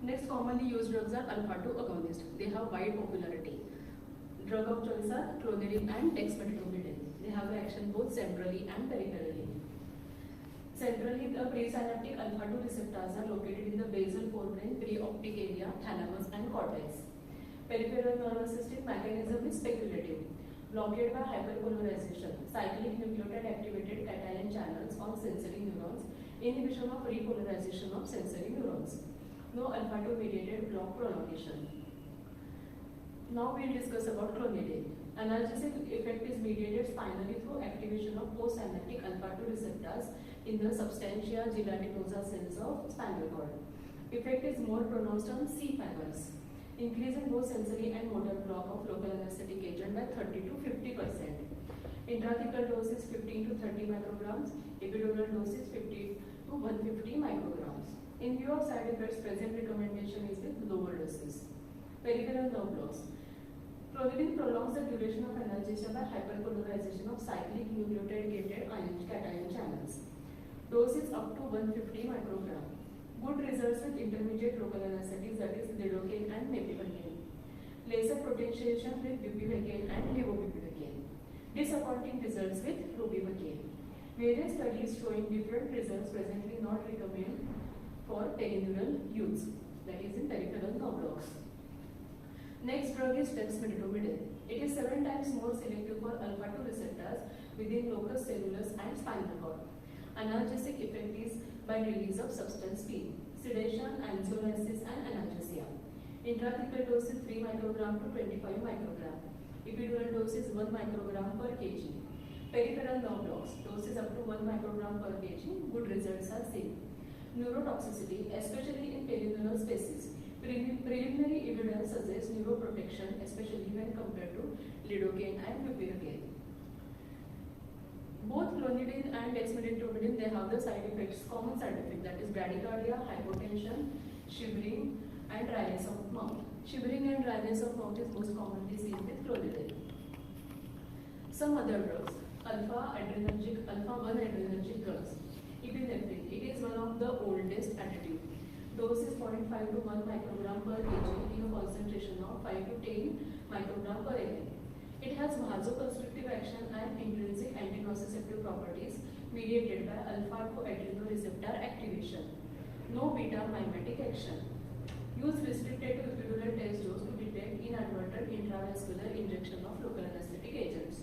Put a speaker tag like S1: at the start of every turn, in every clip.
S1: Next commonly used drugs are alpha-2 agonists. They have wide popularity. Drug of choice are clonidine and dexmedetomidine. They have action both centrally and peripherally. Centrally, the presynaptic alpha-2 receptors are located in the basal forebrain, preoptic area, thalamus and cortex. Peripheral nervous system mechanism is speculative. Blockade by hyperpolarization, cyclic nucleotide activated cation channels on sensory neurons, inhibition of repolarization of sensory neurons. No alpha-2 mediated block prolongation. Now we will discuss about clonidine. Analgesic effect is mediated spinally through activation of postsynaptic alpha-2 receptors in the substantia gelatinosa cells of spinal cord. Effect is more pronounced on C fibers. Increase in both sensory and motor block of local anesthetic agent by 30 to 50%. Intrathecal dose is 15 to 30 micrograms. Epidural dose is 50 to 150 micrograms. In view of side effects, present recommendation is with lower doses. Peripheral nerve blocks. Clonidine prolongs the duration of analgesia by hyperpolarization of cyclic nucleotide-gated cation channels. Dose is up to 150 microgram. Good results with intermediate local anesthetics, that is lidocaine and mepivacaine. Lesser potentiation with bupivacaine and levobupivacaine. Disappointing results with ropivacaine. Various studies showing different results presently not recommended for perineural use, that is in peripheral nerve blocks. Next drug is dexmedetomidine. It is 7 times more selective for alpha-2 receptors within locus coeruleus and spinal cord. Analgesic effect is by release of substance P, sedation, anxiolysis and analgesia. Intrathecal dose is 3 microgram to 25 microgram. Epidural dose is 1 microgram per kg. Peripheral nerve blocks, dose is up to 1 microgram per kg. Good results are seen. Neurotoxicity, especially in perineural spaces. Preliminary evidence suggests neuroprotection, especially when compared to lidocaine and bupivacaine. Both clonidine and dexmedetomidine, they have the side effects, common side effects, that is bradycardia, hypotension, shivering and dryness of mouth. Shivering and dryness of mouth is most commonly seen with clonidine. Some other drugs, alpha-1 adrenergic drugs. Epinephrine, it is one of the oldest additive. Dose is 0.5 to 1 microgram per kg in a concentration of 5 to 10 microgram per ml. It has vasoconstrictive action and intrinsic antinociceptive properties mediated by alpha-2 adrenoreceptor activation. No beta mimetic action. Use restricted to epidural test dose to detect inadvertent intravascular injection of local anesthetic agents.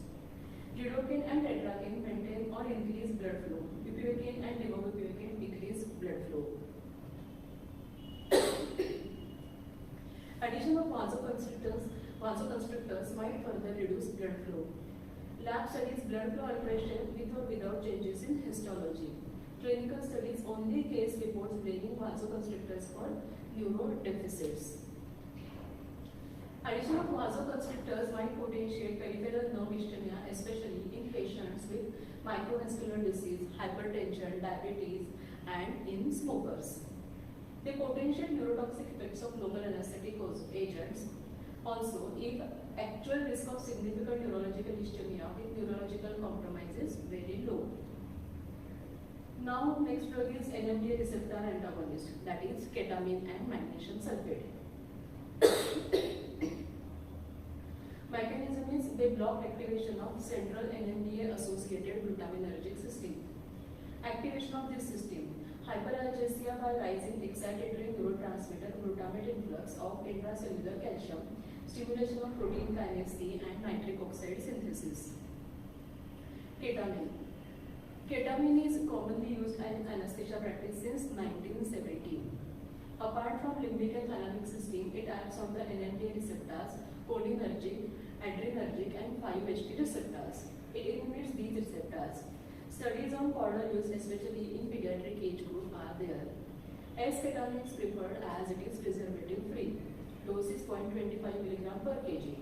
S1: Lidocaine and tetracaine maintain or increase blood flow. Bupivacaine and levobupivacaine decrease blood flow. Addition of vasoconstrictors might further reduce blood flow. Lab studies blood flow alteration with or without changes in histology. Clinical studies only case reports blaming vasoconstrictors for neurodeficits. Addition of vasoconstrictors might potentiate peripheral nerve ischemia, especially in patients with microvascular disease, hypertension, diabetes, and in smokers. They potentiate neurotoxic effects of local anesthetic agents. Also, if actual risk of significant neurological ischemia with neurological compromise is very low. Now, next drug is NMDA receptor antagonist, that is ketamine and magnesium sulfate. Mechanism is they block activation of central NMDA associated glutaminergic system. Activation of this system. Hyperalgesia by rising excitatory neurotransmitter glutamate influx of intracellular calcium, stimulation of protein kinase C and nitric oxide synthesis. Ketamine. Ketamine is commonly used in anesthesia practice since 1970. Apart from limbic and thalamic system, it acts on the NMDA receptors, cholinergic, adrenergic and 5-HT receptors. It inhibits these receptors. Studies on caudal use, especially in pediatric age group, are there. S-ketamine is preferred as it is preservative free. Dose is 0.25 mg per kg.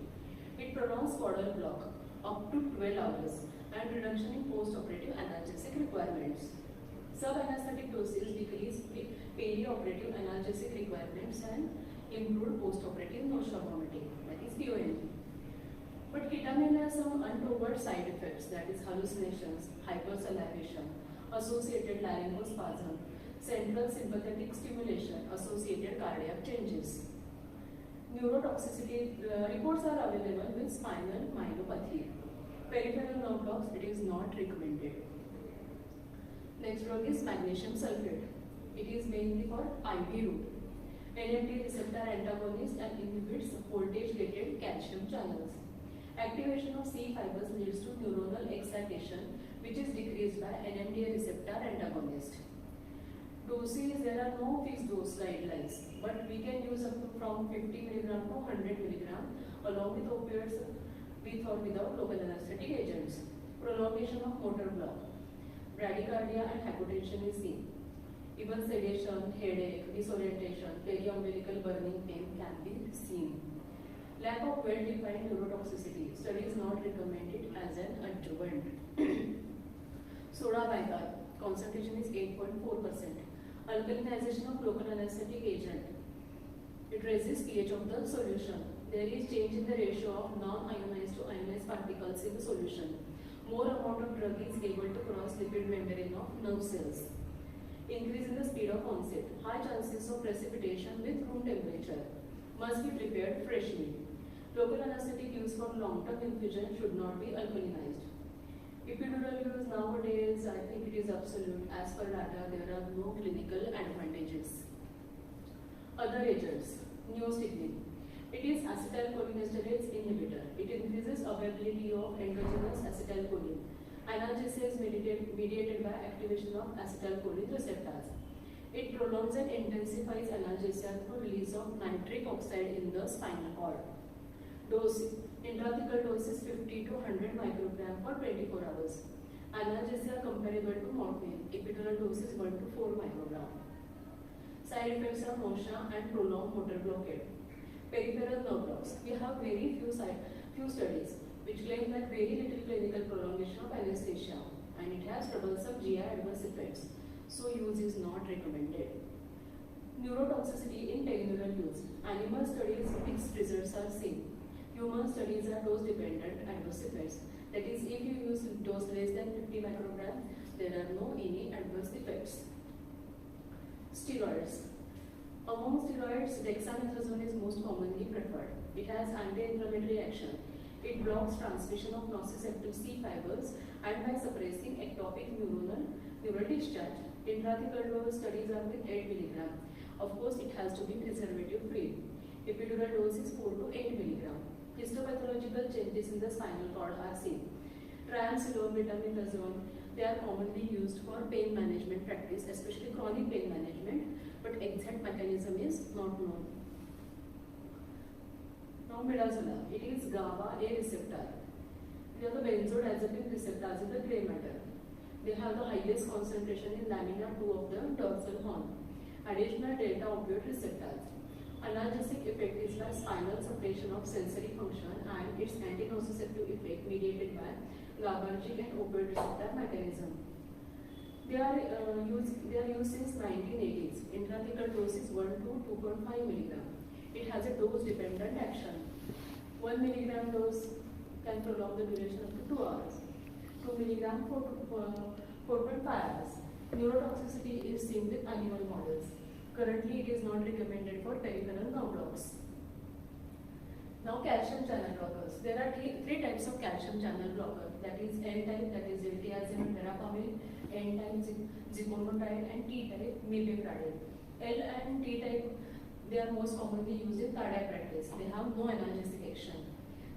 S1: It prolongs caudal block up to 12 hours and reduction in post-operative analgesic requirements. Sub-anesthetic doses decrease perioperative analgesic requirements and improved post-operative nausea vomiting, that is PONV. But ketamine has some untoward side effects, that is hallucinations, hypersalivation, associated laryngospasm, central sympathetic stimulation, associated cardiac cardiac changes. Neurotoxicity reports are available with spinal myelopathy. Peripheral nerve blocks, it is not recommended. Next drug is magnesium sulfate. It is mainly for IV route. NMDA receptor antagonist and inhibits voltage-gated calcium channels. Activation of C fibers leads to neuronal excitation, which is decreased by NMDA receptor antagonist. Doses, there are no fixed dose guidelines, but we can use up to from 50 mg to 100 mg along with opioids with or without local anesthetic agents. Prolongation of motor block, bradycardia and hypotension is seen. Even sedation, headache, disorientation, periumbilical burning pain can be seen. Lack of well-defined neurotoxicity. Study is not recommended as an adjuvant. Soda bicarb, concentration is 8.4%. Alkalinization of local anesthetic agent. It raises pH of the solution. There is change in the ratio of non-ionized to ionized particles in the solution. More amount of drug is able to cross lipid membrane of nerve cells. Increase in the speed of onset. High chances of precipitation with room temperature. Must be prepared freshly. Local anesthetic used for long-term infusion should not be alkalinized. Epidural use nowadays, I think it is absolute. As per data, there are no clinical advantages. Other agents, neostigmine. It is acetylcholinesterase inhibitor. It increases availability of endogenous acetylcholine. Analgesia is mediated by activation of acetylcholine receptors. It prolongs and intensifies analgesia through release of nitric oxide in the spinal cord. Dose, intrathecal dose is 50 to 100 microgram for 24 hours. Analgesia comparable to morphine. Epidural dose is 1 to 4 microgram. Side effects are nausea and prolonged motor blockade. Peripheral nerve blocks. We have very few studies which claim that very little clinical prolongation of anesthesia, and it has troublesome GI adverse effects, so use is not recommended. Neurotoxicity in technical use. Animal studies, mixed results are seen. Human studies are dose-dependent adverse effects. That is, if you use dose less than 50 micrograms, there are no any adverse effects. Steroids. Among steroids, dexamethasone is most commonly preferred. It has anti-inflammatory action. It blocks transmission of nociceptive C fibers and by suppressing ectopic neural discharge. Intrathecal dose studies are with 8 mg. Of course, it has to be preservative free. Epidural dose is 4 to 8 mg. Histopathological changes in the spinal cord are seen. Triamcinolone, they are commonly used for pain management practice, especially chronic pain management, but exact mechanism is not known. Now midazolam, it is GABA A receptor. They are the benzodiazepine receptors in the gray matter. They have the highest concentration in lamina 2 of the dorsal horn. Additional delta opioid receptors. Analgesic effect is by spinal suppression of sensory function and its anti-nociceptive effect mediated by GABAergic and opioid receptor mechanism. They are used since 1980s. Intrathecal dose is 1 to 2.5 mg. It has a dose-dependent action. 1 mg dose can prolong the duration up to 2 hours. 2 mg 4.5 hours. Neurotoxicity is seen with animal models. Currently, it is not recommended for peripheral nerve blocks. Now, calcium channel blockers. There are three types of calcium channel blocker. That is L-type, that is diltiazem and verapamil. N-type, ziconotide, and T-type, mibepradine. L and T-type, they are most commonly used in cardiac practice. They have no analgesic action.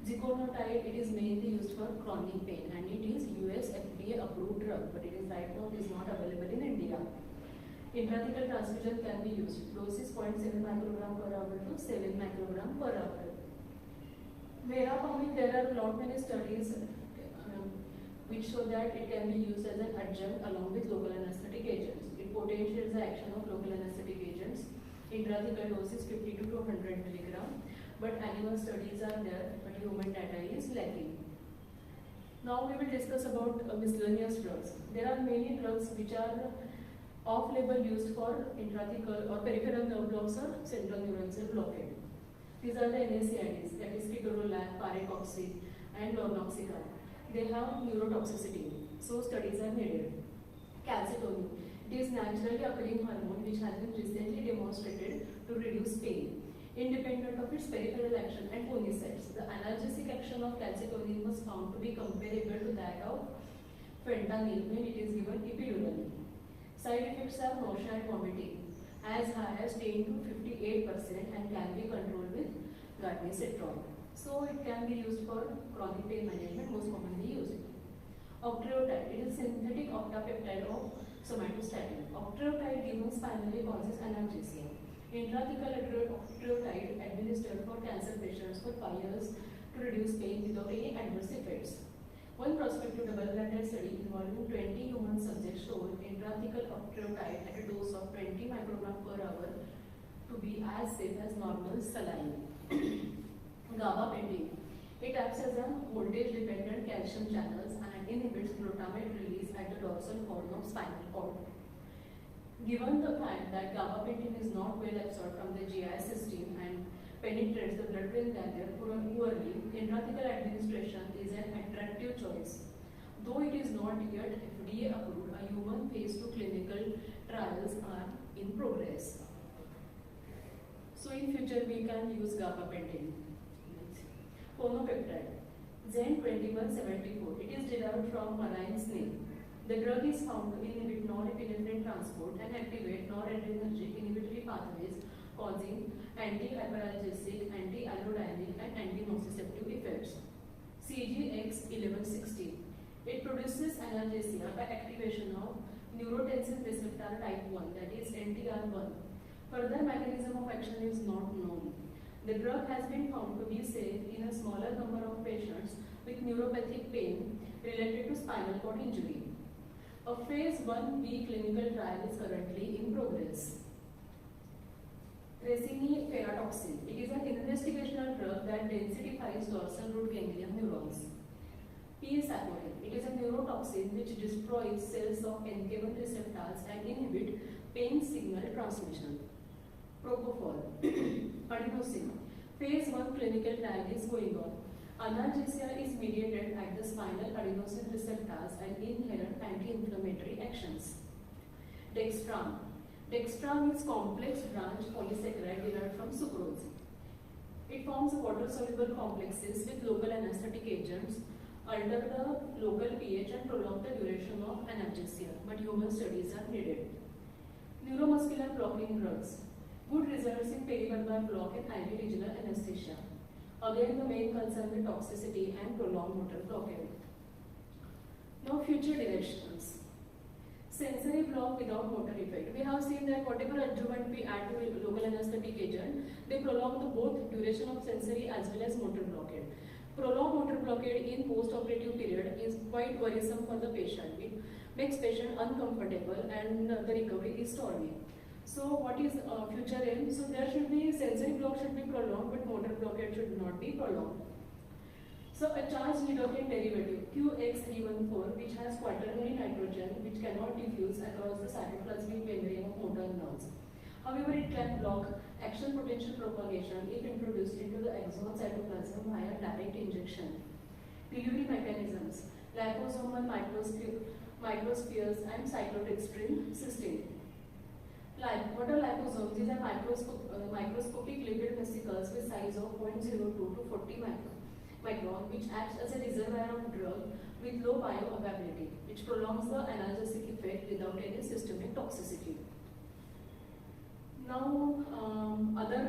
S1: Ziconotide, it is mainly used for chronic pain, and it is US FDA approved drug, but it is right now it is not available in India. Intrathecal transfusion can be used. Dose is 0.7 microgram per hour to 7 microgram per hour. Verapamil, there are lot many studies which show that it can be used as an adjunct along with local anesthetic agents. It potentiates the action of local anesthetic agents. Intrathecal dose is 50 to 200 milligram, but animal studies are there, but human data is lacking. Now we will discuss about miscellaneous drugs. There are many drugs which are off-label used for intrathecal or peripheral nerve blocks or central neural cell blockade. These are the NSAIDs, that is ketorolac, parecoxib, and lornoxicab. They have neurotoxicity, so studies are needed. Calcitonin, It is naturally occurring hormone which has been recently demonstrated to reduce pain, independent of its peripheral action and conicides. The analgesic action of calcitonin was found to be comparable to that of fentanyl when it is given epidurally. Side effects are nausea and vomiting, as high as 10 to 58% and can be controlled with garnicetrol. So it can be used for chronic pain management, most commonly used. Octreotide, it is synthetic octapeptide of somatostatin. Octreotide given spinally causes analgesia. Intrathecal octreotide administered for cancer patients for 5 years to reduce pain without any adverse effects. One prospective double-blinded study involving 20 human subjects showed intrathecal octreotide at a dose of 20 microgram per hour to be as safe as normal saline. Gabapentin. It acts as a voltage-dependent calcium channels and inhibits glutamate release at the dorsal horn of spinal cord. Given the fact that gabapentin is not well absorbed from the GI system and penetrates the blood-brain barrier poorly, intrathecal administration is an attractive choice. Though it is not yet FDA approved, a human phase 2 clinical trials are in progress. So in future we can use gabapentin. Conopeptide, Zen2174. It is derived from marine snail. The drug is found to inhibit norepinephrine transport and activate noradrenergic inhibitory pathways, causing anti-hyperalgesic, anti-allodinic, and anti-nociceptive effects. CGX1160. It produces analgesia by activation of neurotensin receptor type 1, that is NTR1. Further mechanism of action is not known. The drug has been found to be safe in a smaller number of patients with neuropathic pain related to spinal cord injury. A phase 1B clinical trial is currently in progress. Racine-feratoxin. It is an investigational drug that densifies dorsal root ganglion neurons. P-saponin. It is a neurotoxin which destroys cells of NK1 receptors and inhibit pain signal transmission. Propofol. Adenosine. Phase 1 clinical trial is going on. Analgesia is mediated at the spinal adenosine receptors and inherent anti-inflammatory actions. Dextran. Dextran is complex branch polysaccharide derived from sucrose. It forms water-soluble complexes with local anesthetic agents, alter the local pH and prolong the duration of analgesia, but human studies are needed. Neuromuscular blocking drugs. Good results in periverbal block and IV regional anesthesia. Again, the main concern with toxicity and prolonged motor blockade. Now, future directions. Sensory block without motor effect. We have seen that whatever adjuvant we add to a local anesthetic agent, they prolong the both duration of sensory as well as motor blockade. Prolonged motor blockade in post-operative period is quite worrisome for the patient. It makes patient uncomfortable and the recovery is stalled. So what is future aim? So there should be sensory block should be prolonged, but motor blockade should not be prolonged. So a charged lidocaine derivative QX314, which has quaternary nitrogen, which cannot diffuse across the cytoplasmic membrane of motor neurons. However, it can block action potential propagation if introduced into the axon cytoplasm via direct injection. Delivery mechanisms: liposomal microspheres and cyclodextrin system. What are liposomes? These are microscopic lipid vesicles with size of 0.02 to 40 micron, which acts as a reservoir of drug with low bioavailability, which prolongs the analgesic effect without any systemic toxicity. Now, other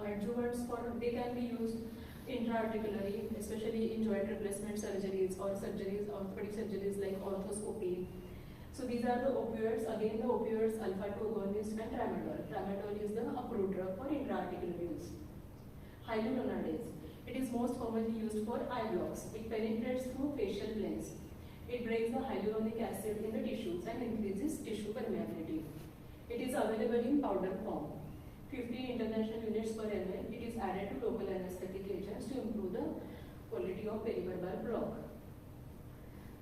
S1: adjuvants they can be used intra-articularly, especially in joint replacement surgeries or orthopedic surgeries like orthoscopy. So these are the opioids. Again, the opioids alpha-2 agonist and tramadol. Tramadol is the approved drug for intra-articular use. Hyaluronidase. It is most commonly used for eye blocks. It penetrates through facial planes. It breaks the hyaluronic acid in the tissues and increases tissue permeability. It is available in powder form. 50 international units per ml. It is added to local anesthetic agents to improve the quality of periverbal block.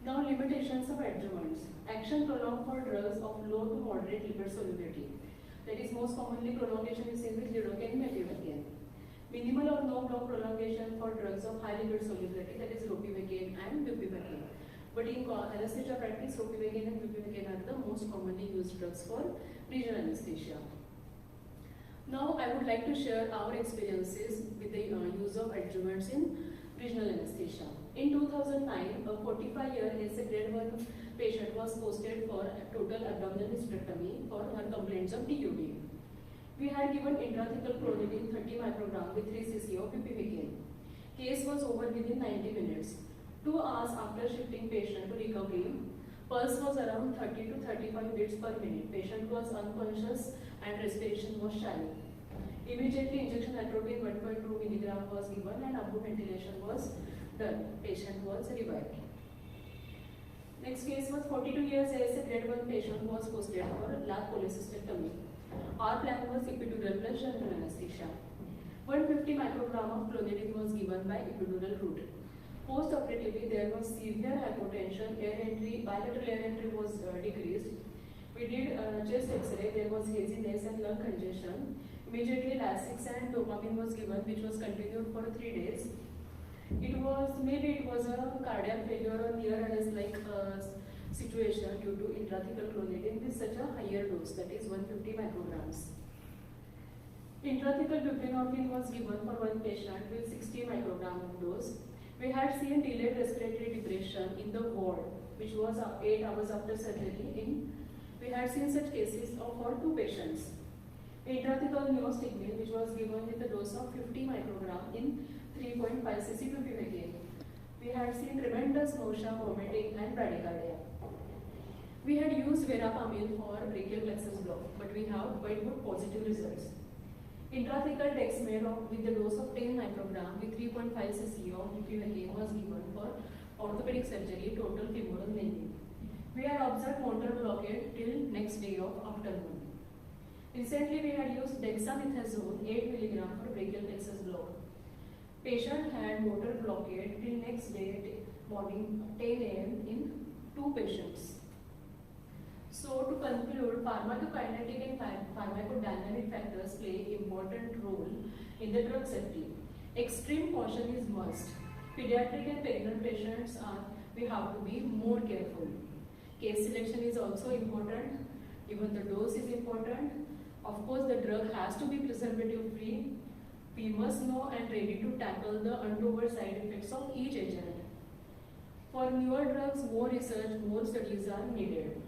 S1: Now, limitations of adjuvants. Action prolonged for drugs of low to moderate lipid solubility. That is, most commonly prolongation is seen with lidocaine mepivacaine. Minimal or no block prolongation for drugs of high lipid solubility, that is ropivacaine and bupivacaine. But in anesthesia practice, ropivacaine and bupivacaine are the most commonly used drugs for regional anesthesia. Now I would like to share our experiences with the use of adjuvants in regional anesthesia. In 2009, a 45-year grade 1 patient was posted for total abdominal hysterectomy for her complaints of DUD. We had given intrathecal clonidine 30 microgram with 3 cc of bupivacaine. Case was over within 90 minutes. 2 hours after shifting patient to recovery, pulse was around 30 to 35 beats per minute. Patient was unconscious and respiration was shallow. Immediately injection atropine 1.2 mg was given and upper ventilation was done. Patient was revived. Next case was 42 years age, grade 1 patient was posted for lap cholecystectomy. Our plan was epidural plus general anesthesia. 150 microgram of clonidine was given by epidural route. Post-operatively, there was severe hypotension, air entry, bilateral air entry was decreased. We did chest X-ray, there was haziness and lung congestion. Immediately Lasix and dopamine was given, which was continued for 3 days. It was a cardiac failure or near arrest-like situation due to intrathecal clonidine with such a higher dose, that is 150 micrograms. Intrathecal buprenorphine was given for one patient with 60 microgram of dose. We had seen delayed respiratory depression in the ward, which was 8 hours after surgery. We had seen such cases for 2 patients. Intrathecal neostigmine, which was given with a dose of 50 microgram in 3.5 cc bupivacaine. We had seen tremendous nausea, vomiting, and bradycardia. We had used verapamil for brachial plexus block, but we have quite good positive results. Intrathecal dexamethasone with the dose of 10 microgram with 3.5 cc of bupivacaine was given for orthopedic surgery, total femoral nailing. We had observed motor blockade till next day of afternoon. Recently, we had used dexamethasone 8 mg for brachial plexus block. Patient had motor blockade till next day morning 10 a.m. in 2 patients. So to conclude, pharmacokinetic and pharmacodynamic factors play important role in the drug safety. Extreme caution is must. Pediatric and pregnant patients we have to be more careful. Case selection is also important. Even the dose is important. Of course, the drug has to be preservative free. We must know and ready to tackle the untoward side effects of each agent. For newer drugs, more research, more studies are needed.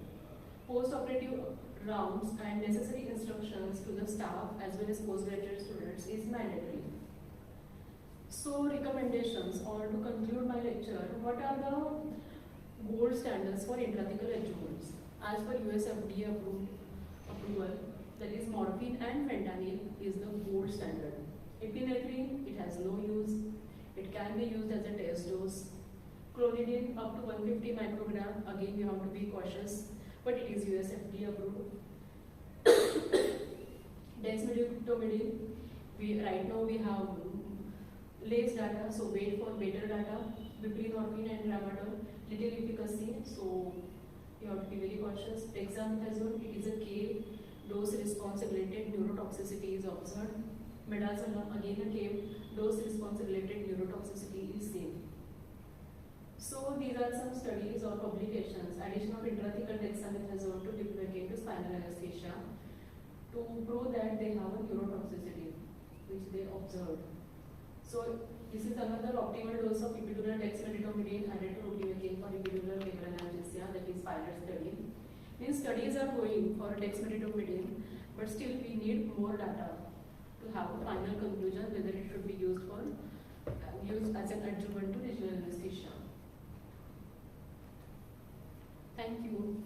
S1: Post-operative rounds and necessary instructions to the staff as well as postgraduate students is mandatory. So recommendations, or to conclude my lecture, what are the gold standards for intrathecal adjuvants? As per US FDA approval, that is morphine and fentanyl is the gold standard. Epinephrine, it has no use. It can be used as a test dose. Clonidine up to 150 microgram, again you have to be cautious, but it is US FDA approved. Dexmedetomidine, right now we have less data, so wait for better data. Buprenorphine and tramadol, little efficacy, so you have to be very cautious. Dexamethasone, it is a K dose response related neurotoxicity is observed. Midazolam, again a K dose response related neurotoxicity is seen. So these are some studies or publications. Addition of intrathecal dexamethasone to bupivacaine to spinal anesthesia to prove that they have a neurotoxicity, which they observed. So this is another optimal dose of epidural dexmedetomidine added to bupivacaine for epidural analgesia, that is pilot study. These studies are going for dexmedetomidine, but still we need more data to have a final conclusion whether it should be used as an adjuvant to regional anesthesia. Thank you.